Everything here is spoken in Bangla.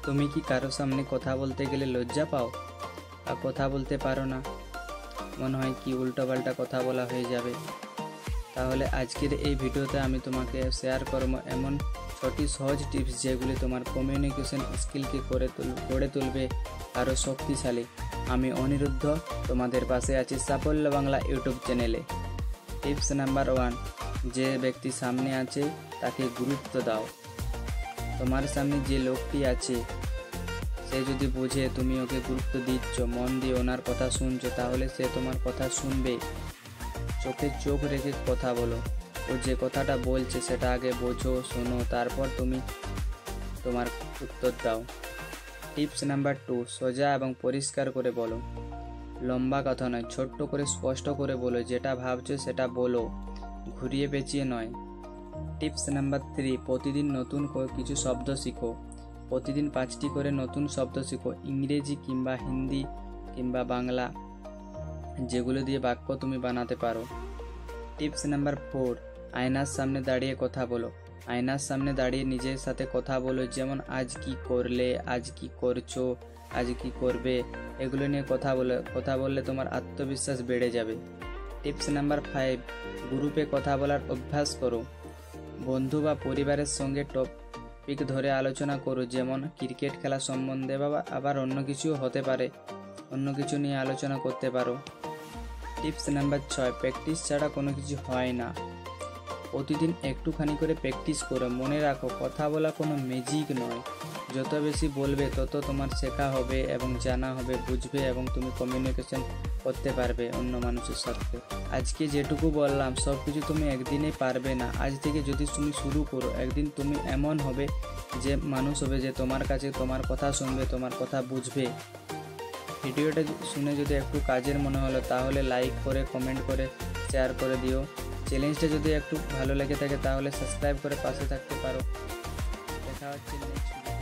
তুমি কি কারো সামনে কথা বলতে গেলে লজ্জা পাও বা কথা বলতে পারো না? মনে হয় কি উল্টোপাল্টা কথা বলা হয়ে যাবে। তাহলে আজকের এই ভিডিওতে আমি তোমাকে শেয়ার করব এমন 6টি সহজ টিপস যেগুলি তোমার কমিউনিকেশন স্কিলকে গড়ে তুলবে আরও শক্তিশালী। আমি অনিরুদ্ধ, তোমাদের পাশে আছি সাফল্য বাংলা ইউটিউব চ্যানেলে। টিপস নাম্বার 1, যে ব্যক্তি সামনে আছে তাকে গুরুত্ব দাও। তোমার সামনে যে লোকটি আছে সে যদি বোঝে তুমি ওকে গুরুত্ব দিচ্ছ, মন দিয়ে ওনার কথা শুনছো, তাহলে সে তোমার কথা শুনবে। চোখে চোখ রেখে কথা বলো। ও যে কথাটা বলছে সেটা আগে বোঝো, শোনো, তারপর তুমি তোমার উত্তর দাও। টিপস নাম্বার 2, সোজা এবং পরিষ্কার করে বলো। লম্বা কথা নয়, ছোট্ট করে স্পষ্ট করে বলো। যেটা ভাবছো সেটা বলো, ঘুরিয়ে পেঁচিয়ে নয়। টিপস নাম্বার 3, প্রতিদিন নতুন কিছু শব্দ শিখো। প্রতিদিন 5টি করে নতুন শব্দ শিখো, ইংরেজি কিংবা হিন্দি কিংবা বাংলা, যেগুলো দিয়ে বাক্য তুমি বানাতে পারো। টিপস নাম্বার 4, আয়নার সামনে দাঁড়িয়ে কথা বলো। আয়নার সামনে দাঁড়িয়ে নিজের সাথে কথা বলো, যেমন আজ কি করলে, আজ কি করছো, আজ কি করবে, এগুলো নিয়ে কথা বললে তোমার আত্মবিশ্বাস বেড়ে যাবে। টিপস নাম্বার 5, গ্রুপে কথা বলার অভ্যাস করো। বন্ধু বা পরিবারের সঙ্গে টপিক ধরে আলোচনা করো, যেমন ক্রিকেট খেলা সম্বন্ধে বা আবার অন্য কিছু হতে পারে, অন্য কিছু নিয়ে আলোচনা করতে পারো। টিপস নাম্বার 6, প্র্যাকটিস ছাড়া কোনো কিছু হয় না। প্রতিদিন একটুখানি করে প্র্যাকটিস করো। মনে রাখো, কথা বলা কোনো ম্যাজিক নয়। যত বেশি বলবে তত তোমার শেখা হবে এবং জানা হবে, বুঝবে এবং তুমি কমিউনিকেশন করতে পারবে অন্য মানুষের সাথে। আজকে যেটুকু বললাম সব কিছু তুমি একদিনে পারবে না। আজ থেকে যদি তুমি শুরু করো, একদিন তুমি এমন হবে যে মানুষ হবে যে তোমার কাছে তোমার কথা শুনবে, তোমার কথা বুঝবে। ভিডিওটা শুনে যদি একটু কাজের মনে হলো তাহলে লাইক করে, কমেন্ট করে, শেয়ার করে দিও। চ্যালেঞ্জটা যদি একটু ভালো লেগে থাকে তাহলে সাবস্ক্রাইব করে পাশে থাকতে পারো। দেখা হচ্ছে নেক্সট ভিডিও।